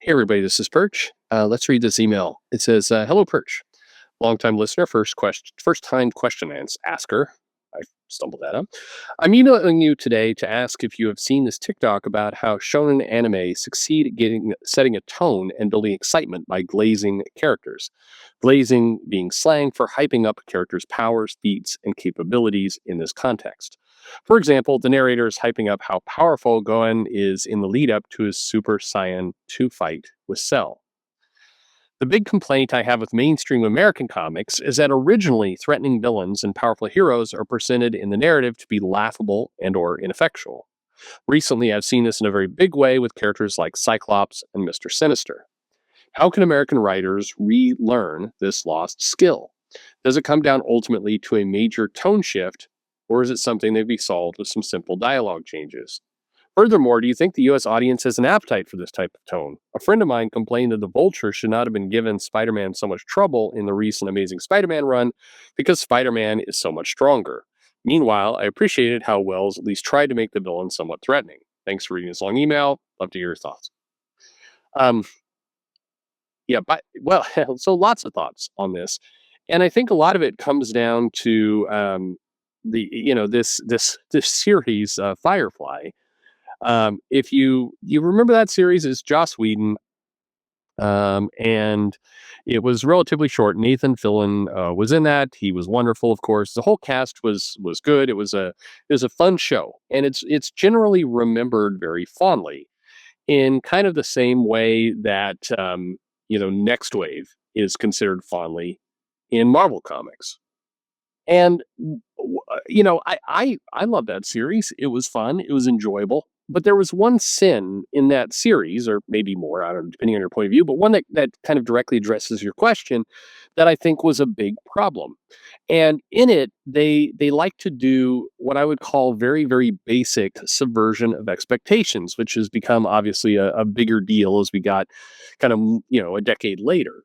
Hey everybody, this is Perch. Let's read this email. It says, "Hello Perch, longtime listener, first time asker." I stumbled that up. I'm emailing you today to ask if you have seen this TikTok about how shonen anime succeed at setting a tone and building excitement by glazing characters. Glazing being slang for hyping up a character's powers, feats, and capabilities in this context. For example, the narrator is hyping up how powerful Goen is in the lead up to his Super Saiyan 2 fight with Cell. The big complaint I have with mainstream American comics is that originally threatening villains and powerful heroes are presented in the narrative to be laughable and or ineffectual. Recently, I've seen this in a very big way with characters like Cyclops and Mr. Sinister. How can American writers relearn this lost skill? Does it come down ultimately to a major tone shift, or is it something that can be solved with some simple dialogue changes? Furthermore, do you think the US audience has an appetite for this type of tone? A friend of mine complained that the Vulture should not have been given Spider Man so much trouble in the recent Amazing Spider Man run because Spider Man is so much stronger. Meanwhile, I appreciated how Wells at least tried to make the villain somewhat threatening. Thanks for reading this long email. Love to hear your thoughts. Um, yeah, but well, so lots of thoughts on this, and I think a lot of it comes down to this series, Firefly. If you remember that series is Joss Whedon, and it was relatively short. Nathan Fillion was in that. He was wonderful, of course. The whole cast was good. It was a fun show, and it's generally remembered very fondly in kind of the same way that Next Wave is considered fondly in Marvel Comics. And I love that series. It was fun. It was enjoyable. But there was one sin in that series, or maybe more, I don't know, depending on your point of view, but one that kind of directly addresses your question that I think was a big problem. And in it, they like to do what I would call very, very basic subversion of expectations, which has become obviously a bigger deal as we got kind of, a decade later.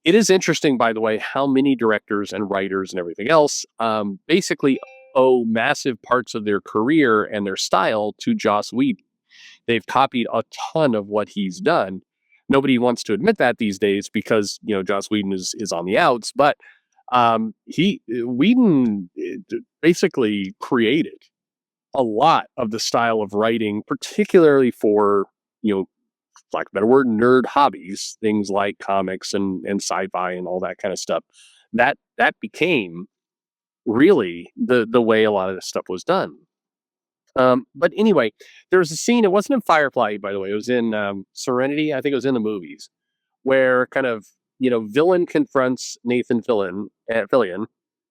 It is interesting, by the way, how many directors and writers and everything else basically owe massive parts of their career and their style to Joss Whedon. They've copied a ton of what he's done. Nobody wants to admit that these days because Joss Whedon is on the outs, but he Whedon basically created a lot of the style of writing, particularly for lack of a better word, nerd hobbies, things like comics and sci-fi and all that kind of stuff. That became really the way a lot of this stuff was done. But anyway, there was a scene. It wasn't in Firefly, by the way. It was in Serenity. I think it was in the movies where kind of villain confronts Nathan Fillion,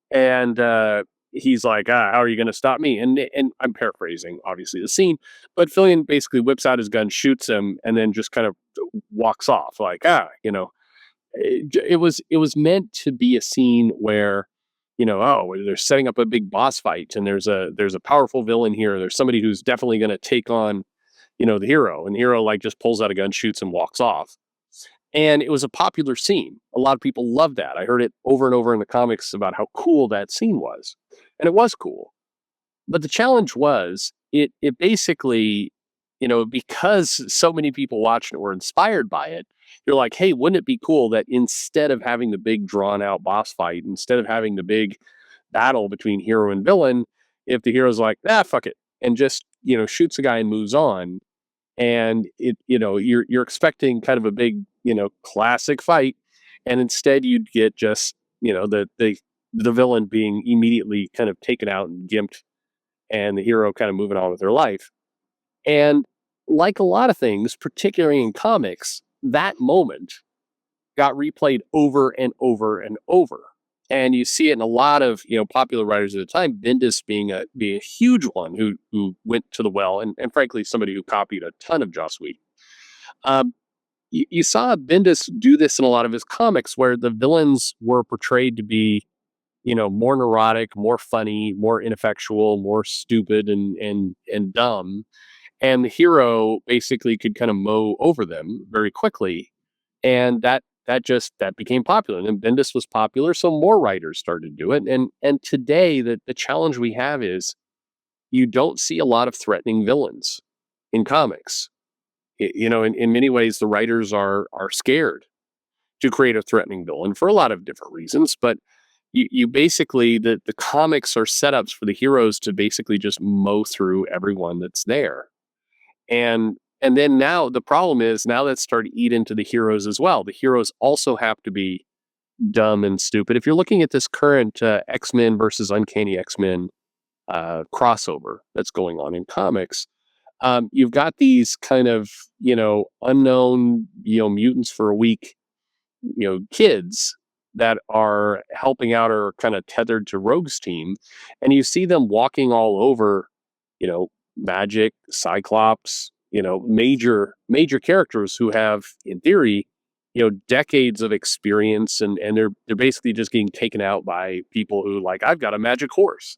and he's like, "How are you going to stop me?" And I'm paraphrasing, obviously, the scene, but Fillion basically whips out his gun, shoots him, and then just kind of walks off, like, it was meant to be a scene where, they're setting up a big boss fight, and there's a powerful villain here. There's somebody who's definitely going to take on, the hero, and the hero like just pulls out a gun, shoots, and walks off. And it was a popular scene. A lot of people loved that. I heard it over and over in the comics about how cool that scene was. And it was cool. But the challenge was it basically, because so many people watched it were inspired by it, you're like, hey, wouldn't it be cool that instead of having the big drawn out boss fight, instead of having the big battle between hero and villain, if the hero's like, fuck it, and just, shoots a guy and moves on, and you're expecting kind of a big classic fight, and instead you'd get just the villain being immediately kind of taken out and gimped, and the hero kind of moving on with their life. And like a lot of things, particularly in comics, that moment got replayed over and over and over. And you see it in a lot of popular writers at the time, Bendis being a huge one who went to the well, and frankly somebody who copied a ton of Joss Whedon. You saw Bendis do this in a lot of his comics, where the villains were portrayed to be more neurotic, more funny, more ineffectual, more stupid and dumb, and the hero basically could kind of mow over them very quickly, and that became popular. And then Bendis was popular, so more writers started to do it. And today the challenge we have is you don't see a lot of threatening villains in comics. In many ways, the writers are scared to create a threatening villain for a lot of different reasons. But you basically the comics are setups for the heroes to basically just mow through everyone that's there. And then now the problem is now that's started to eat into the heroes as well. The heroes also have to be dumb and stupid. If you're looking at this current X-Men versus Uncanny X-Men crossover that's going on in comics, you've got these kind of, unknown, mutants for a week, kids that are helping out or kind of tethered to Rogue's team. And you see them walking all over, Magic, Cyclops, major characters who have, in theory, decades of experience, and they're basically just getting taken out by people who like, I've got a magic horse.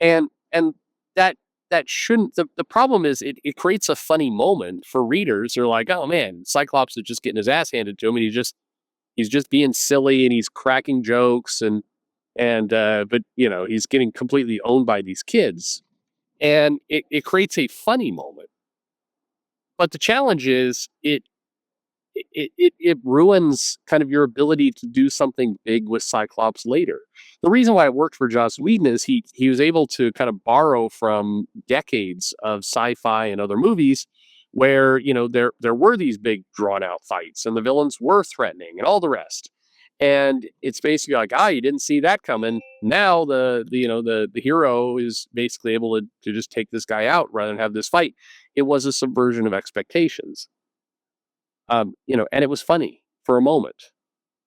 And that that shouldn't the problem is it creates a funny moment for readers. They're like, oh man, Cyclops is just getting his ass handed to him, and he's just being silly, and he's cracking jokes, and but he's getting completely owned by these kids. And it creates a funny moment. But the challenge is it ruins kind of your ability to do something big with Cyclops later. The reason why it worked for Joss Whedon is he was able to kind of borrow from decades of sci-fi and other movies where there were these big drawn out fights and the villains were threatening and all the rest. And it's basically like, you didn't see that coming. Now the hero is basically able to just take this guy out rather than have this fight. It was a subversion of expectations. And it was funny for a moment,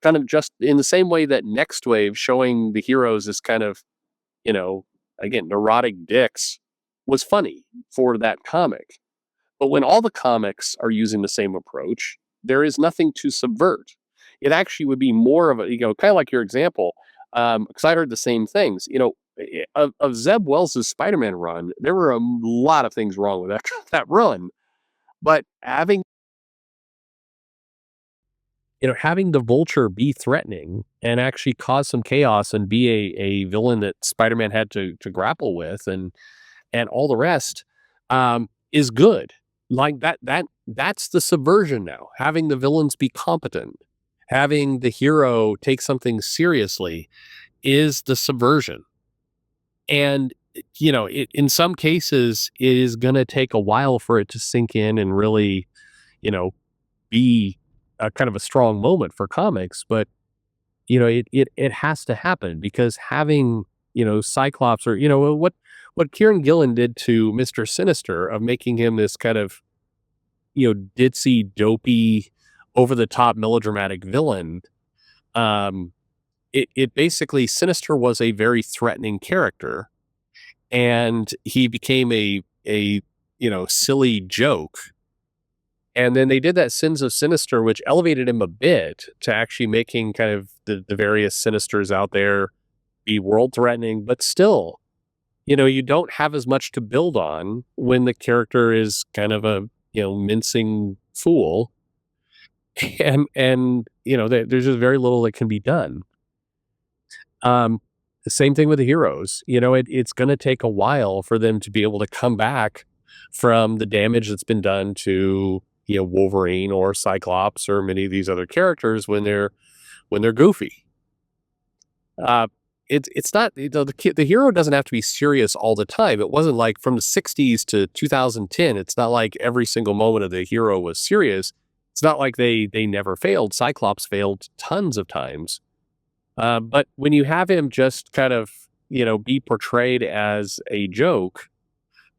kind of just in the same way that Next Wave showing the heroes as kind of, you know, again, neurotic dicks was funny for that comic. But when all the comics are using the same approach, there is nothing to subvert. It actually would be more of a, kind of like your example, because I heard the same things. Of Zeb Wells' Spider-Man run, there were a lot of things wrong with that run. But having the Vulture be threatening and actually cause some chaos and be a villain that Spider-Man had to grapple with and all the rest, is good. Like that's the subversion now. Having the villains be competent, having the hero take something seriously is the subversion. And in some cases, it is going to take a while for it to sink in and really, be a kind of a strong moment for comics. But it has to happen because having Cyclops or what Kieran Gillen did to Mr. Sinister of making him this kind of ditzy, dopey, over the top melodramatic villain. It basically, Sinister was a very threatening character, and he became a silly joke. And then they did that Sins of Sinister, which elevated him a bit to actually making kind of the various Sinisters out there be world threatening, but still, you don't have as much to build on when the character is kind of a, mincing fool. And there's just very little that can be done. The same thing with the heroes. It's going to take a while for them to be able to come back from the damage that's been done to Wolverine or Cyclops or many of these other characters when they're goofy. It's not the hero doesn't have to be serious all the time. It wasn't like from the 60s to 2010. It's not like every single moment of the hero was serious. It's not like they never failed. Cyclops failed tons of times. But when you have him just kind of, be portrayed as a joke,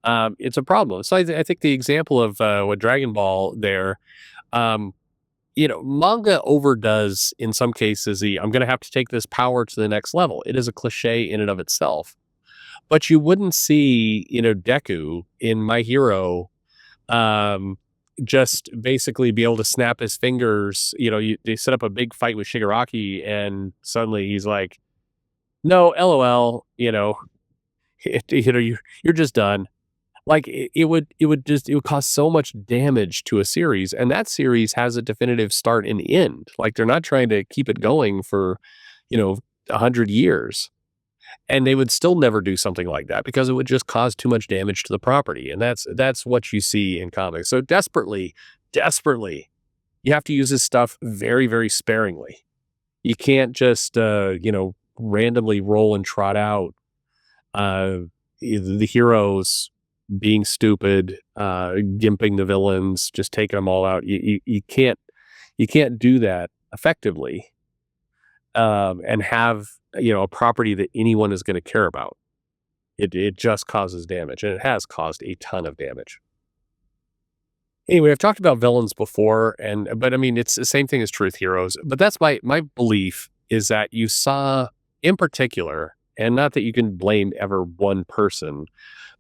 it's a problem. So I think the example of what Dragon Ball there, manga overdoes in some cases I'm going to have to take this power to the next level. It is a cliche in and of itself. But you wouldn't see, Deku in My Hero just basically be able to snap his fingers. They set up a big fight with Shigaraki and suddenly he's like, no, LOL, you're just done. Like it would cause so much damage to a series, and that series has a definitive start and end. Like they're not trying to keep it going for, 100 years. And they would still never do something like that because it would just cause too much damage to the property. And that's what you see in comics. So desperately, you have to use this stuff very, very sparingly. You can't just randomly roll and trot out uh the heroes being stupid, gimping the villains, just taking them all out. You can't do that effectively, and have a property that anyone is going to care about. It just causes damage, and it has caused a ton of damage. Anyway, I've talked about villains before, but I mean, it's the same thing as truth heroes. But that's my belief is that you saw in particular, and not that you can blame ever one person,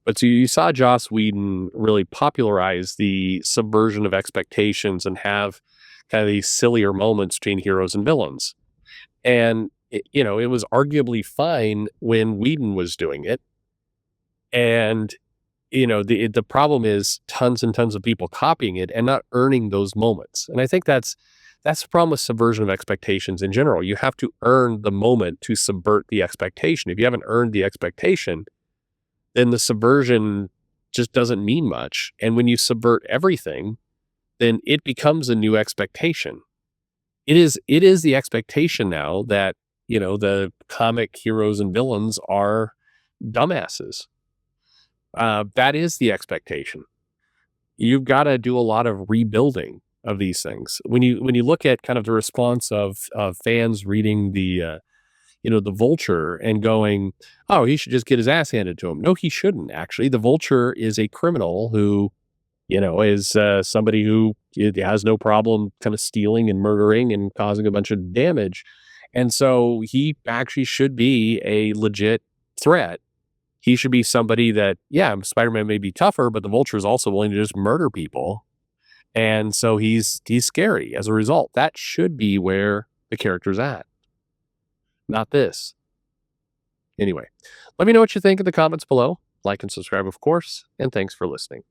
but so you saw Joss Whedon really popularize the subversion of expectations and have kind of these sillier moments between heroes and villains. And it was arguably fine when Whedon was doing it, and the problem is tons and tons of people copying it and not earning those moments. And I think that's the problem with subversion of expectations in general. You have to earn the moment to subvert the expectation. If you haven't earned the expectation, then the subversion just doesn't mean much. And when you subvert everything, then it becomes a new expectation. It is the expectation now that, the comic heroes and villains are dumbasses. That is the expectation. You've got to do a lot of rebuilding of these things. When you look at kind of the response of fans reading the Vulture and going, oh, he should just get his ass handed to him. No, he shouldn't. Actually, the Vulture is a criminal who is somebody who has no problem kind of stealing and murdering and causing a bunch of damage. And so he actually should be a legit threat. He should be somebody that, yeah, Spider-Man may be tougher, but the Vulture is also willing to just murder people. And so he's scary as a result. That should be where the character's at, not this. Anyway, let me know what you think in the comments below. Like and subscribe, of course, and thanks for listening.